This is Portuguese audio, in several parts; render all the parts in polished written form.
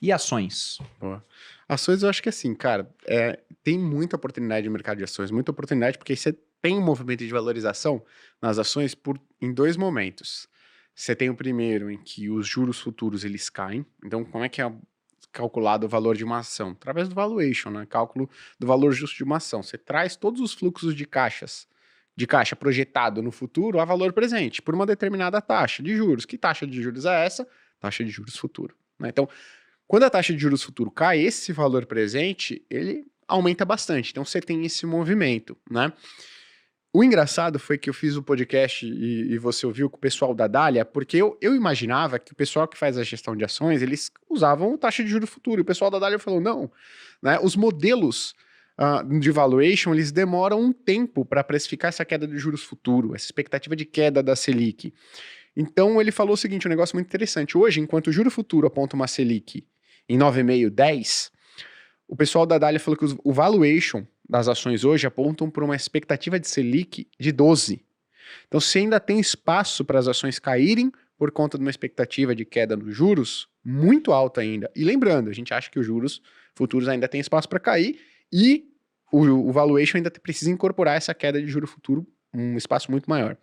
E ações? Boa. Ações, eu acho que assim, cara, tem muita oportunidade no mercado de ações, muita oportunidade, porque você tem um movimento de valorização nas ações em dois momentos. Você tem o primeiro, em que os juros futuros eles caem. Então, como é que é calculado o valor de uma ação? Através do valuation, né? Cálculo do valor justo de uma ação. Você traz todos os fluxos de caixa projetado no futuro a valor presente, por uma determinada taxa de juros. Que taxa de juros é essa? Taxa de juros futuro, né? Então, quando a taxa de juros futuro cai, esse valor presente, ele aumenta bastante. Então, você tem esse movimento, né? O engraçado foi que eu fiz o podcast e você ouviu com o pessoal da Dália, porque eu imaginava que o pessoal que faz a gestão de ações, eles usavam taxa de juros futuro. E o pessoal da Dália falou, não, né? Os modelos de valuation, eles demoram um tempo para precificar essa queda de juros futuro, essa expectativa de queda da Selic. Então, ele falou o seguinte, um negócio muito interessante. Hoje, enquanto o juro futuro aponta uma Selic em 9,5, 10, o pessoal da Dália falou que o valuation das ações hoje apontam para uma expectativa de Selic de 12. Então, se ainda tem espaço para as ações caírem por conta de uma expectativa de queda nos juros, muito alta ainda. E lembrando, a gente acha que os juros futuros ainda tem espaço para cair e o valuation ainda precisa incorporar essa queda de juro futuro, um espaço muito maior.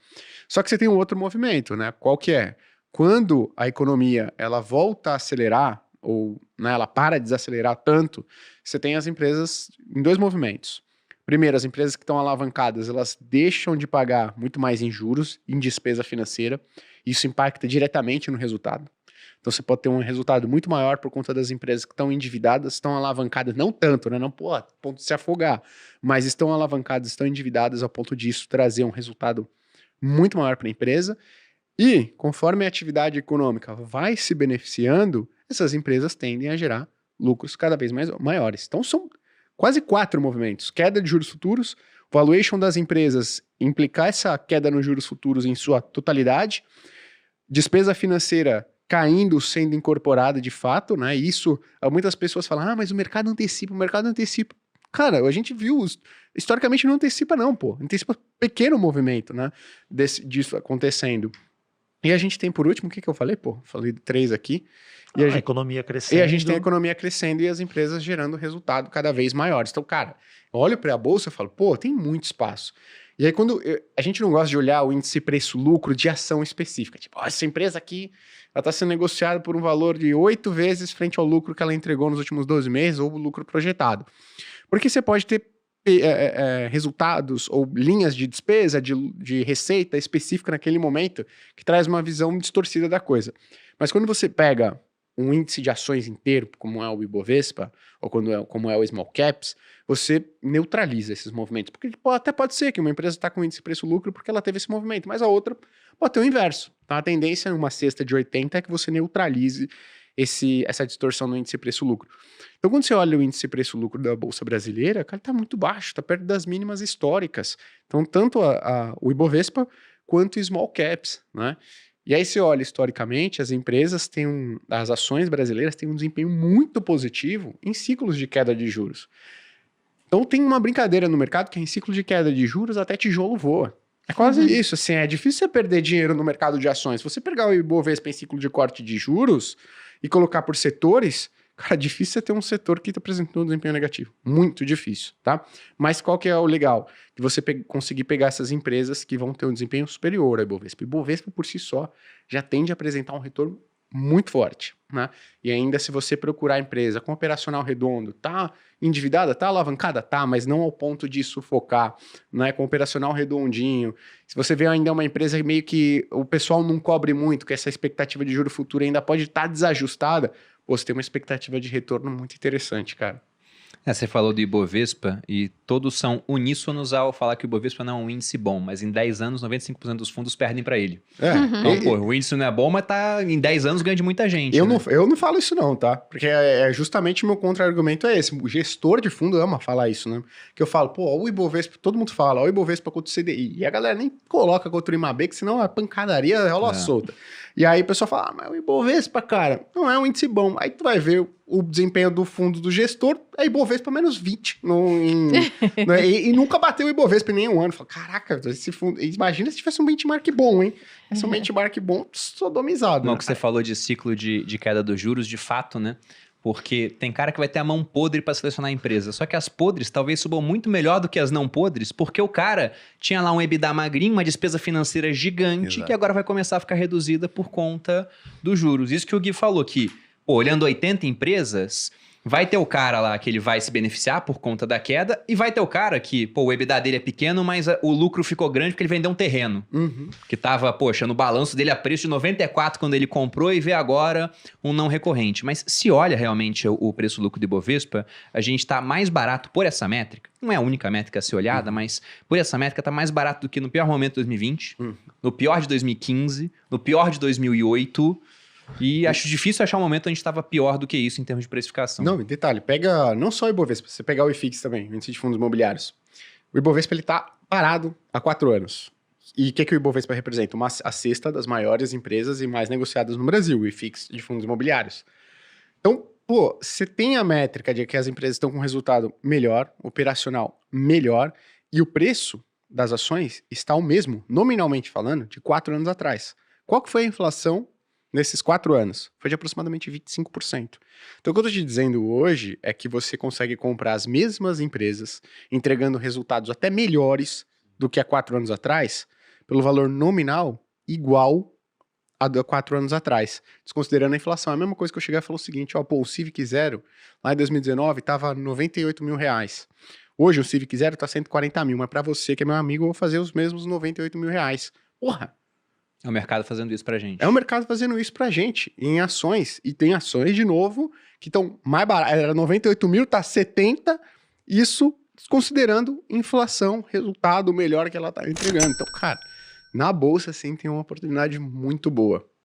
Só que você tem um outro movimento, né? Qual que é? Quando a economia ela volta a acelerar, ou né, ela para de desacelerar tanto, você tem as empresas em dois movimentos. Primeiro, as empresas que estão alavancadas, elas deixam de pagar muito mais em juros, em despesa financeira. Isso impacta diretamente no resultado. Então, você pode ter um resultado muito maior por conta das empresas que estão endividadas, estão alavancadas, não tanto, né? Não, pô, a ponto de se afogar, mas estão alavancadas, estão endividadas ao ponto disso trazer um resultado muito maior para a empresa. E, conforme a atividade econômica vai se beneficiando, essas empresas tendem a gerar lucros cada vez maiores. Então, são quase 4 movimentos. Queda de juros futuros, valuation das empresas implicar essa queda nos juros futuros em sua totalidade, despesa financeira caindo, sendo incorporada de fato, né? Isso, muitas pessoas falam, mas o mercado antecipa, o mercado antecipa. Cara, a gente viu, historicamente não antecipa não, pô. Antecipa pequeno movimento, né? Disso acontecendo. E a gente tem, por último, o que eu falei? Pô, falei 3 aqui. E a economia crescendo. E a gente tem a economia crescendo e as empresas gerando resultado cada vez maiores. Então, cara, eu olho para a bolsa e falo, pô, tem muito espaço. E aí, a gente não gosta de olhar o índice preço-lucro de ação específica. Tipo, essa empresa aqui, ela está sendo negociada por um valor de 8 vezes frente ao lucro que ela entregou nos últimos 12 meses ou o lucro projetado. Porque você pode ter resultados ou linhas de despesa, de receita específica naquele momento que traz uma visão distorcida da coisa. Mas quando você pega um índice de ações inteiro, como é o Ibovespa, ou como é o Small Caps, você neutraliza esses movimentos. Porque até pode ser que uma empresa está com índice preço-lucro porque ela teve esse movimento, mas a outra pode ter o inverso. Tá? A tendência numa cesta de 80 é que você neutralize essa distorção no índice preço-lucro. Então, quando você olha o índice preço-lucro da Bolsa Brasileira, cara, está muito baixo, está perto das mínimas históricas. Então, tanto o Ibovespa quanto o Small Caps, né? E aí você olha historicamente, as ações brasileiras têm um desempenho muito positivo em ciclos de queda de juros. Então tem uma brincadeira no mercado que em ciclo de queda de juros até tijolo voa. É quase isso, assim, é difícil você perder dinheiro no mercado de ações. Se você pegar o Ibovespa em ciclo de corte de juros e colocar por setores, cara, é difícil você ter um setor que está apresentando um desempenho negativo. Muito difícil, tá? Mas qual que é o legal? De você conseguir pegar essas empresas que vão ter um desempenho superior ao Ibovespa. O Ibovespa, por si só, já tende a apresentar um retorno muito forte, né? E ainda se você procurar a empresa com operacional redondo, tá endividada, tá alavancada, tá, mas não ao ponto de sufocar, né? Com operacional redondinho. Se você vê ainda uma empresa meio que o pessoal não cobre muito, que essa expectativa de juro futuro ainda pode estar desajustada, você tem uma expectativa de retorno muito interessante, cara. Você falou do Ibovespa e todos são uníssonos ao falar que o Ibovespa não é um índice bom, mas em 10 anos, 95% dos fundos perdem para ele. Então, pô, o índice não é bom, mas em 10 anos ganha de muita gente. Eu não falo isso não, tá? Porque justamente o meu contra-argumento é esse. O gestor de fundo ama falar isso, né? Que eu falo, pô, o Ibovespa, todo mundo fala, o Ibovespa contra o CDI. E a galera nem coloca contra o IMAB, que senão a pancadaria rola solta. E aí o pessoal fala, mas o Ibovespa, cara, não é um índice bom. Aí tu vai ver o desempenho do fundo do gestor, é Ibovespa menos 20. E nunca bateu o Ibovespa em nenhum ano. Fala, caraca, esse fundo, imagina se tivesse um benchmark bom, hein? Esse é um benchmark bom, sodomizado. Não, que você falou de ciclo de queda dos juros, de fato, né? Porque tem cara que vai ter a mão podre para selecionar a empresa. Só que as podres talvez subam muito melhor do que as não podres, porque o cara tinha lá um EBITDA magrinho, uma despesa financeira gigante, que agora vai começar a ficar reduzida por conta dos juros. Isso que o Gui falou, que pô, olhando 80 empresas, vai ter o cara lá que ele vai se beneficiar por conta da queda, e vai ter o cara que, pô, o EBITDA dele é pequeno, mas o lucro ficou grande porque ele vendeu um terreno. Que tava, poxa, no balanço dele a preço de 94 quando ele comprou e vê agora um não recorrente. Mas se olha realmente o preço-lucro do Ibovespa, a gente tá mais barato por essa métrica. Não é a única métrica a ser olhada, mas por essa métrica tá mais barato do que no pior momento de 2020, no pior de 2015, no pior de 2008... E acho difícil achar um momento onde a gente estava pior do que isso em termos de precificação. Não, detalhe, pega não só o Ibovespa, você pegar o IFIX também, o índice de fundos imobiliários. O Ibovespa ele tá parado há 4 anos. E o que o Ibovespa representa? A sexta das maiores empresas e mais negociadas no Brasil, o IFIX de fundos imobiliários. Então, pô, você tem a métrica de que as empresas estão com resultado melhor, operacional melhor, e o preço das ações está o mesmo, nominalmente falando, de 4 anos atrás. Qual que foi a inflação nesses 4 anos? Foi de aproximadamente 25%. Então, o que eu estou te dizendo hoje é que você consegue comprar as mesmas empresas, entregando resultados até melhores do que há 4 anos atrás, pelo valor nominal igual a de 4 anos atrás, desconsiderando a inflação. É a mesma coisa que eu cheguei e falei o seguinte, ó, pô, o Civic Zero, lá em 2019, estava R$ 98 mil. Hoje o Civic Zero está 140 mil, mas para você, que é meu amigo, eu vou fazer os mesmos 98 mil reais. Porra! É o mercado fazendo isso pra gente. É o mercado fazendo isso pra gente, em ações. E tem ações, de novo, que estão mais baratas. Era 98 mil, tá 70. Isso considerando inflação, resultado melhor que ela tá entregando. Então, cara, na bolsa, sim, tem uma oportunidade muito boa.